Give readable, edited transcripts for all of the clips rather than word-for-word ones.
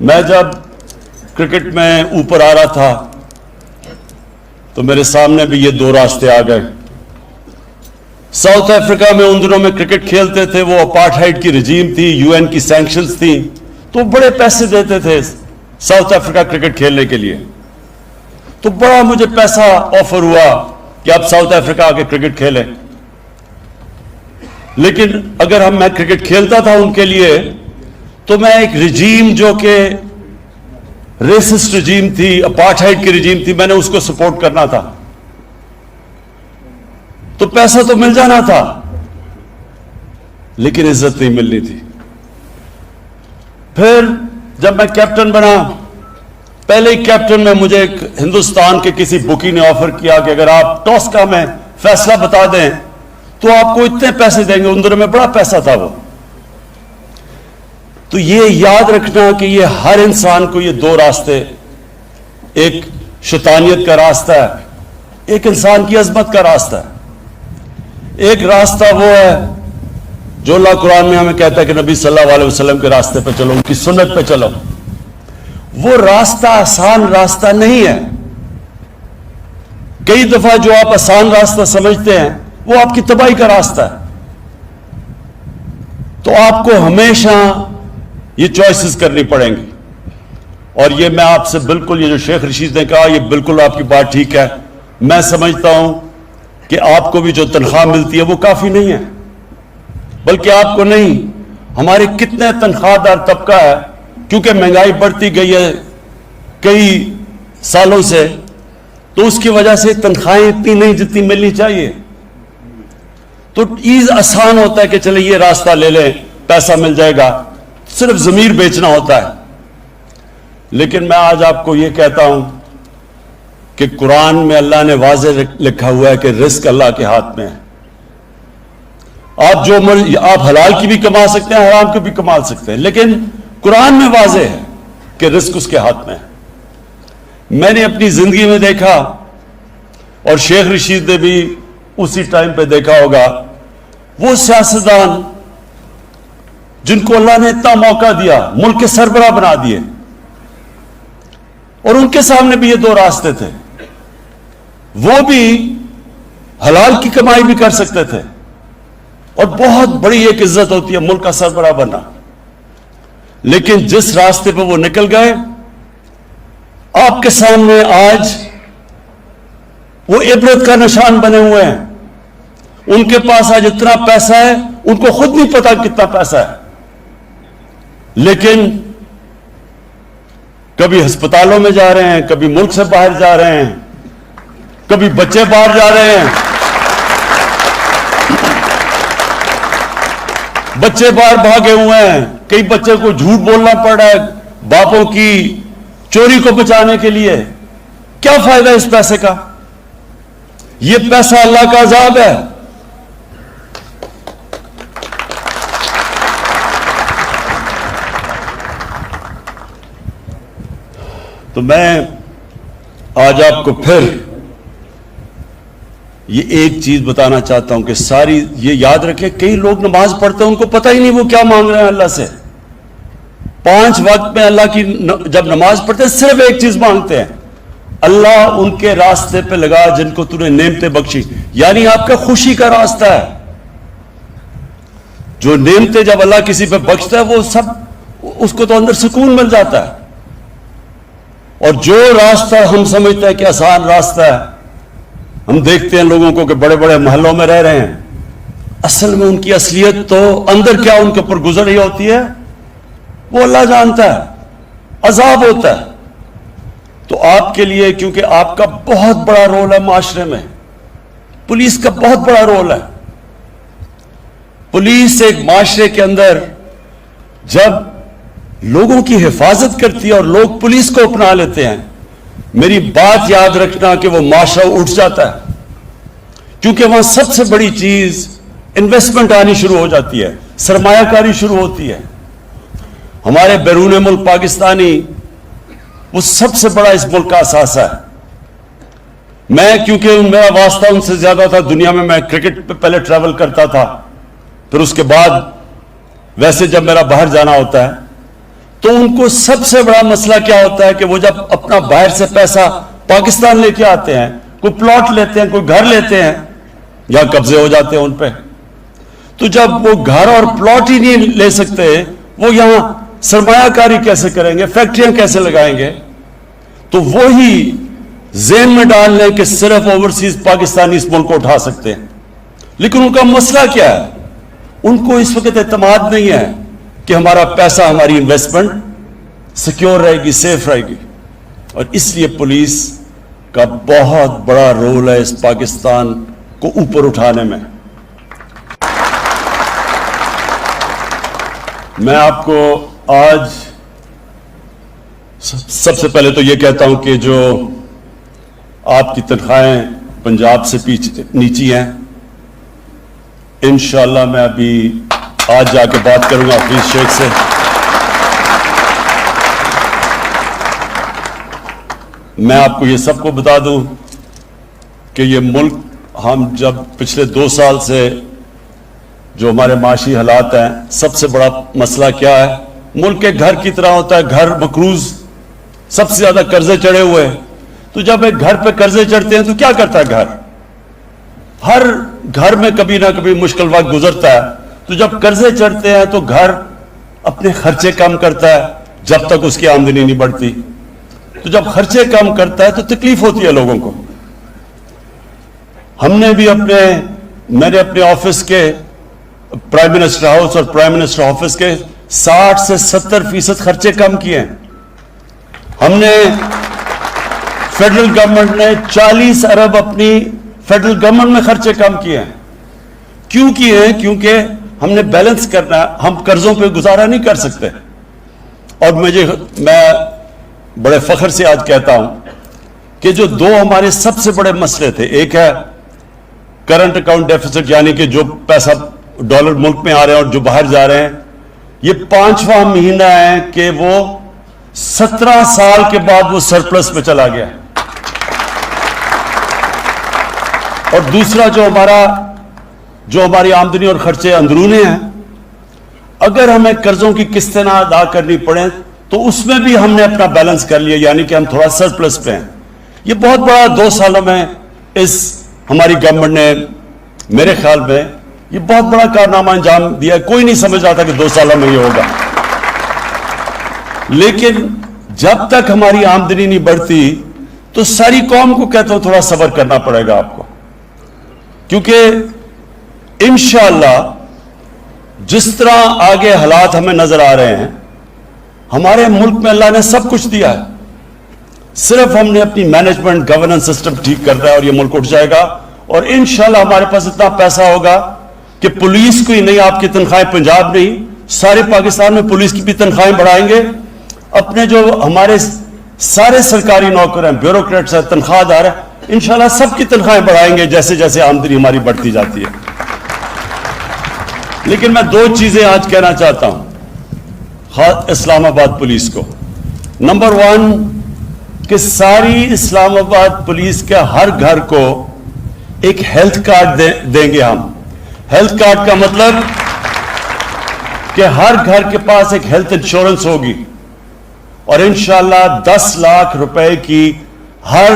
میں جب کرکٹ میں اوپر آ رہا تھا تو میرے سامنے بھی یہ دو راستے آ گئے. ساؤتھ افریقہ میں ان دنوں میں کرکٹ کھیلتے تھے, وہ اپارٹھائڈ کی رجیم تھی, یو این کی سینکشنز تھیں, تو بڑے پیسے دیتے تھے ساؤتھ افریقہ کرکٹ کھیلنے کے لیے. تو بڑا مجھے پیسہ آفر ہوا کہ آپ ساؤتھ افریقہ آ کے کرکٹ کھیلیں. لیکن اگر میں کرکٹ کھیلتا تھا ان کے لیے تو میں ایک رجیم جو کہ ریسسٹ رجیم تھی, اپارٹھائڈ کی رجیم تھی, میں نے اس کو سپورٹ کرنا تھا. تو پیسہ تو مل جانا تھا لیکن عزت نہیں ملنی تھی. پھر جب میں کیپٹن بنا, پہلے ہی کیپٹن میں مجھے ایک ہندوستان کے کسی بکی نے آفر کیا کہ اگر آپ ٹاس کا میں فیصلہ بتا دیں تو آپ کو اتنے پیسے دیں گے. ان دنوں میں بڑا پیسہ تھا وہ. تو یہ یاد رکھنا کہ یہ ہر انسان کو یہ دو راستے, ایک شیطانیت کا راستہ ہے, ایک انسان کی عظمت کا راستہ ہے. ایک راستہ وہ ہے جو اللہ قرآن میں ہمیں کہتا ہے کہ نبی صلی اللہ علیہ وسلم کے راستے پہ چلو, ان کی سنت پہ چلو. وہ راستہ آسان راستہ نہیں ہے. کئی دفعہ جو آپ آسان راستہ سمجھتے ہیں وہ آپ کی تباہی کا راستہ ہے. تو آپ کو ہمیشہ یہ چوائسز کرنی پڑیں گی. اور یہ میں آپ سے بالکل, یہ جو شیخ رشید نے کہا, یہ بالکل آپ کی بات ٹھیک ہے. میں سمجھتا ہوں کہ آپ کو بھی جو تنخواہ ملتی ہے وہ کافی نہیں ہے, بلکہ آپ کو نہیں, ہمارے کتنے تنخواہ دار طبقہ ہے, کیونکہ مہنگائی بڑھتی گئی ہے کئی سالوں سے, تو اس کی وجہ سے تنخواہیں اتنی نہیں جتنی ملنی چاہیے. تو ایز آسان ہوتا ہے کہ چلے یہ راستہ لے لیں, پیسہ مل جائے گا, صرف ضمیر بیچنا ہوتا ہے. لیکن میں آج آپ کو یہ کہتا ہوں کہ قرآن میں اللہ نے واضح لکھا ہوا ہے کہ رزق اللہ کے ہاتھ میں ہے. آپ جو آپ حلال کی بھی کما سکتے ہیں, حرام کی بھی کما سکتے ہیں, لیکن قرآن میں واضح ہے کہ رزق اس کے ہاتھ میں ہے. میں نے اپنی زندگی میں دیکھا, اور شیخ رشید نے بھی اسی ٹائم پہ دیکھا ہوگا, وہ سیاستدان جن کو اللہ نے اتنا موقع دیا, ملک کے سربراہ بنا دیے, اور ان کے سامنے بھی یہ دو راستے تھے. وہ بھی حلال کی کمائی بھی کر سکتے تھے, اور بہت بڑی ایک عزت ہوتی ہے ملک کا سربراہ بننا. لیکن جس راستے پہ وہ نکل گئے, آپ کے سامنے آج وہ عبرت کا نشان بنے ہوئے ہیں. ان کے پاس آج اتنا پیسہ ہے, ان کو خود نہیں پتا کتنا پیسہ ہے, لیکن کبھی ہسپتالوں میں جا رہے ہیں, کبھی ملک سے باہر جا رہے ہیں, کبھی بچے باہر جا رہے ہیں, بچے باہر بھاگے ہوئے ہیں. کئی بچے کو جھوٹ بولنا پڑ رہا ہے باپوں کی چوری کو بچانے کے لیے. کیا فائدہ اس پیسے کا؟ یہ پیسہ اللہ کا عذاب ہے. تو میں آج آپ کو پھر یہ ایک چیز بتانا چاہتا ہوں کہ ساری یہ یاد رکھیں, کئی لوگ نماز پڑھتے ہیں ان کو پتہ ہی نہیں وہ کیا مانگ رہے ہیں اللہ سے. 5 وقت میں اللہ کی جب نماز پڑھتے ہیں صرف ایک چیز مانگتے ہیں, اللہ ان کے راستے پہ لگا جن کو تو نے نعمتیں بخشی. یعنی آپ کا خوشی کا راستہ ہے. جو نعمتیں جب اللہ کسی پہ بخشتا ہے وہ سب, اس کو تو اندر سکون مل جاتا ہے. اور جو راستہ ہم سمجھتے ہیں کہ آسان راستہ ہے, ہم دیکھتے ہیں لوگوں کو کہ بڑے بڑے محلوں میں رہ رہے ہیں, اصل میں ان کی اصلیت تو اندر کیا ان کے اوپر گزر رہی ہوتی ہے وہ اللہ جانتا ہے. عذاب ہوتا ہے. تو آپ کے لیے, کیونکہ آپ کا بہت بڑا رول ہے معاشرے میں, پولیس کا بہت بڑا رول ہے. پولیس ایک معاشرے کے اندر جب لوگوں کی حفاظت کرتی ہے اور لوگ پولیس کو اپنا لیتے ہیں, میری بات یاد رکھنا کہ وہ معاشرہ اٹھ جاتا ہے. کیونکہ وہاں سب سے بڑی چیز انویسٹمنٹ آنی شروع ہو جاتی ہے, سرمایہ کاری شروع ہوتی ہے. ہمارے بیرون ملک پاکستانی وہ سب سے بڑا اس ملک کا اثاثہ ہے. میں کیونکہ میرا واسطہ ان سے زیادہ تھا دنیا میں کرکٹ پہ پہلے ٹریول کرتا تھا, پھر اس کے بعد ویسے جب میرا باہر جانا ہوتا ہے تو ان کو سب سے بڑا مسئلہ کیا ہوتا ہے کہ وہ جب اپنا باہر سے پیسہ پاکستان لے کے آتے ہیں، کوئی پلاٹ لیتے ہیں، کوئی گھر لیتے ہیں، یا قبضے ہو جاتے ہیں ان پہ، تو جب وہ گھر اور پلاٹ ہی نہیں لے سکتے، وہ یہاں سرمایہ کاری کیسے کریں گے، فیکٹریاں کیسے لگائیں گے؟ تو وہی ذہن میں ڈال لیں کہ صرف اوورسیز پاکستانی اس ملک کو اٹھا سکتے ہیں. لیکن ان کا مسئلہ کیا ہے؟ ان کو اس وقت اعتماد نہیں ہے کہ ہمارا پیسہ، ہماری انویسٹمنٹ سیکیور رہے گی، سیف رہے گی. اور اس لیے پولیس کا بہت بڑا رول ہے اس پاکستان کو اوپر اٹھانے میں. میں آپ کو آج سب سے پہلے تو یہ کہتا ہوں کہ جو آپ کی تنخواہیں پنجاب سے نیچی ہیں، انشاءاللہ میں ابھی آج جا کے بات کروں گا حفیظ شیخ سے. میں آپ کو یہ سب کو بتا دوں کہ یہ ملک، ہم جب پچھلے 2 سال سے جو ہمارے معاشی حالات ہیں، سب سے بڑا مسئلہ کیا ہے؟ ملک کے گھر کی طرح ہوتا ہے، گھر مقروض، سب سے زیادہ قرضے چڑھے ہوئے. تو جب ایک گھر پہ قرضے چڑھتے ہیں تو کیا کرتا ہے گھر؟ ہر گھر میں کبھی نہ کبھی مشکل وقت گزرتا ہے. تو جب قرضے چڑھتے ہیں تو گھر اپنے خرچے کم کرتا ہے جب تک اس کی آمدنی نہیں بڑھتی. تو جب خرچے کم کرتا ہے تو تکلیف ہوتی ہے لوگوں کو. ہم نے بھی میں نے اپنے آفس کے پرائم منسٹر ہاؤس اور پرائم منسٹر آفس کے 60 سے 70% خرچے کم کیے ہیں. ہم نے فیڈرل گورنمنٹ نے 40 ارب اپنی فیڈرل گورنمنٹ میں خرچے کم کیے ہیں. کیوں کیے ہیں؟ کیونکہ ہم نے بیلنس کرنا ہے. ہم قرضوں پہ گزارا نہیں کر سکتے. اور میں بڑے فخر سے آج کہتا ہوں کہ جو 2 ہمارے سب سے بڑے مسئلے تھے، ایک ہے کرنٹ اکاؤنٹ ڈیفیسٹ، یعنی کہ جو پیسہ ڈالر ملک میں آ رہے ہیں اور جو باہر جا رہے ہیں، یہ 5واں مہینہ ہے کہ وہ 17 سال کے بعد وہ سرپلس میں چلا گیا. اور دوسرا جو ہماری آمدنی اور خرچے اندرونی ہیں، اگر ہمیں قرضوں کی قسطیں نہ ادا کرنی پڑیں تو اس میں بھی ہم نے اپنا بیلنس کر لیا، یعنی کہ ہم تھوڑا سرپلس پہ ہیں. یہ بہت بڑا 2 سالوں میں ہماری گورنمنٹ نے، میرے خیال میں یہ بہت بڑا کارنامہ انجام دیا. کوئی نہیں سمجھ رہا تھا کہ 2 سالوں میں یہ ہوگا. لیکن جب تک ہماری آمدنی نہیں بڑھتی تو ساری قوم کو کہتا ہوں تھوڑا صبر کرنا پڑے گا آپ کو، کیونکہ انشاءاللہ جس طرح آگے حالات ہمیں نظر آ رہے ہیں، ہمارے ملک میں اللہ نے سب کچھ دیا ہے. صرف ہم نے اپنی مینجمنٹ گورننس سسٹم ٹھیک کرنا ہے اور یہ ملک اٹھ جائے گا. اور انشاءاللہ ہمارے پاس اتنا پیسہ ہوگا کہ پولیس کو ہی نہیں، آپ کی تنخواہیں پنجاب نہیں، سارے پاکستان میں پولیس کی بھی تنخواہیں بڑھائیں گے. اپنے جو ہمارے سارے سرکاری نوکر ہیں، بیوروکریٹس ہیں، تنخواہ دار ہیں، انشاءاللہ سب کی تنخواہیں بڑھائیں گے جیسے جیسے آمدنی ہماری بڑھتی جاتی ہے. لیکن میں 2 چیزیں آج کہنا چاہتا ہوں خاص اسلام آباد پولیس کو. نمبر 1 کہ ساری اسلام آباد پولیس کے ہر گھر کو ایک ہیلتھ کارڈ دیں گے ہم. ہیلتھ کارڈ کا مطلب کہ ہر گھر کے پاس ایک ہیلتھ انشورنس ہوگی، اور انشاءاللہ 10 لاکھ روپے کی ہر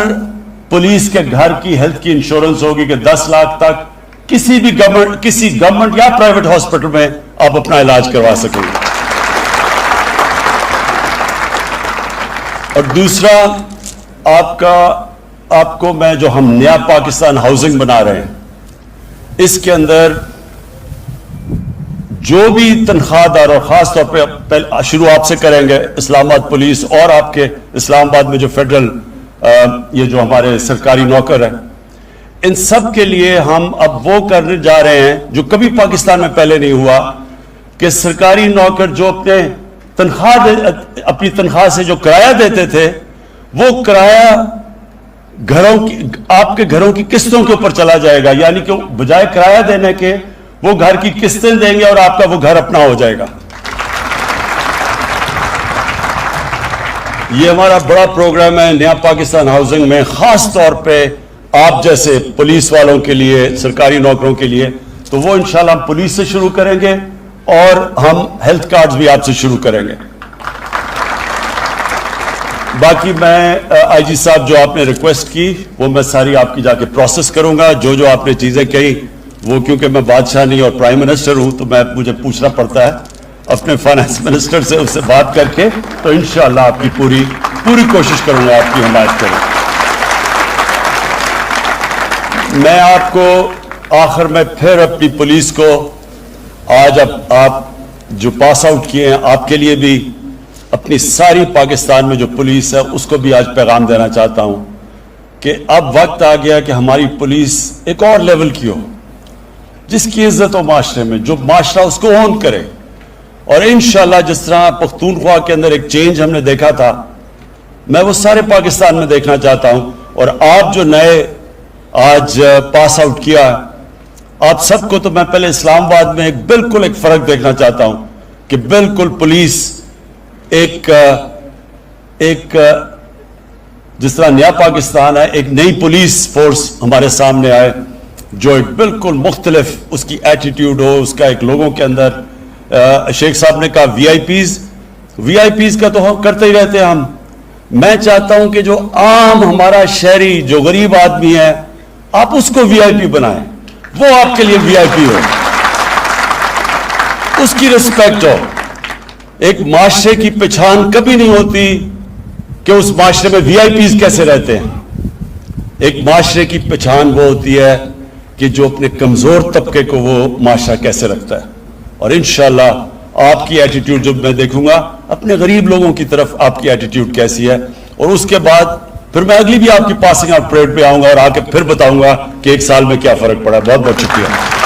پولیس کے گھر کی ہیلتھ کی انشورنس ہوگی کہ 10 لاکھ تک کسی گورنمنٹ یا پرائیویٹ ہاسپٹل میں آپ اپنا علاج کروا سکیں گے. اور دوسرا آپ کو میں جو ہم نیا پاکستان ہاؤسنگ بنا رہے ہیں، اس کے اندر جو بھی تنخواہ دار، اور خاص طور پہ شروع آپ سے کریں گے، اسلام آباد پولیس اور آپ کے اسلام آباد میں جو فیڈرل یہ جو ہمارے سرکاری نوکر ہیں، ان سب کے لیے ہم اب وہ کرنے جا رہے ہیں جو کبھی پاکستان میں پہلے نہیں ہوا، کہ سرکاری نوکر جو اپنی تنخواہ سے جو کرایہ دیتے تھے، وہ کرایہ آپ کے گھروں کی قسطوں کے اوپر چلا جائے گا. یعنی کہ بجائے کرایہ دینے کے وہ گھر کی قسطیں دیں گے اور آپ کا وہ گھر اپنا ہو جائے گا. یہ ہمارا بڑا پروگرام ہے نیا پاکستان ہاؤسنگ میں، خاص طور پہ آپ جیسے پولیس والوں کے لیے، سرکاری نوکروں کے لیے. تو وہ انشاءاللہ ہم پولیس سے شروع کریں گے اور ہم ہیلتھ کارڈز بھی آپ سے شروع کریں گے. باقی میں آئی جی صاحب جو آپ نے ریکویسٹ کی وہ میں ساری آپ کی جا کے پروسیس کروں گا. جو آپ نے چیزیں کہی وہ کیونکہ میں بادشاہ نہیں اور پرائم منسٹر ہوں تو مجھے پوچھنا پڑتا ہے اپنے فائنانس منسٹر سے, اس سے بات کر کے. تو انشاءاللہ آپ کی پوری کوشش کروں گا آپ کی حمایت کروں. میں آپ کو آخر میں پھر اپنی پولیس کو آج آپ جو پاس آؤٹ کیے ہیں آپ کے لیے بھی اپنی ساری پاکستان میں جو پولیس ہے اس کو بھی آج پیغام دینا چاہتا ہوں کہ اب وقت آ گیا کہ ہماری پولیس ایک اور لیول کی ہو جس کی عزت ہو معاشرے میں, جو معاشرہ اس کو اون کرے. اور انشاءاللہ جس طرح پختونخوا کے اندر ایک چینج ہم نے دیکھا تھا میں وہ سارے پاکستان میں دیکھنا چاہتا ہوں. اور آپ جو نئے آج پاس آؤٹ کیا آپ سب کو تو میں پہلے اسلام آباد میں بالکل ایک فرق دیکھنا چاہتا ہوں کہ بالکل پولیس ایک جس طرح نیا پاکستان ہے ایک نئی پولیس فورس ہمارے سامنے آئے جو ایک بالکل مختلف اس کی ایٹیٹیوڈ ہو, اس کا ایک لوگوں کے اندر. شیخ صاحب نے کہا وی آئی پیز کا تو ہم کرتے ہی رہتے ہیں ہم. میں چاہتا ہوں کہ جو عام ہمارا شہری جو غریب آدمی ہے آپ اس کو وی آئی پی بنائیں, وہ آپ کے لیے وی آئی پی ہو, اس کی رسپیکٹ ہو. ایک معاشرے کی پہچان کبھی نہیں ہوتی کہ اس معاشرے میں وی آئی پیز کیسے رہتے ہیں. ایک معاشرے کی پہچان وہ ہوتی ہے کہ جو اپنے کمزور طبقے کو وہ معاشرہ کیسے رکھتا ہے. اور انشاءاللہ آپ کی ایٹیٹیوڈ جب میں دیکھوں گا اپنے غریب لوگوں کی طرف آپ کی ایٹیٹیوڈ کیسی ہے, اور اس کے بعد پھر میں اگلی بھی آپ کی پاسنگ آؤٹ پریڈ پہ آؤں گا اور آ کے پھر بتاؤں گا کہ ایک سال میں کیا فرق پڑا. بہت بہت شکریہ.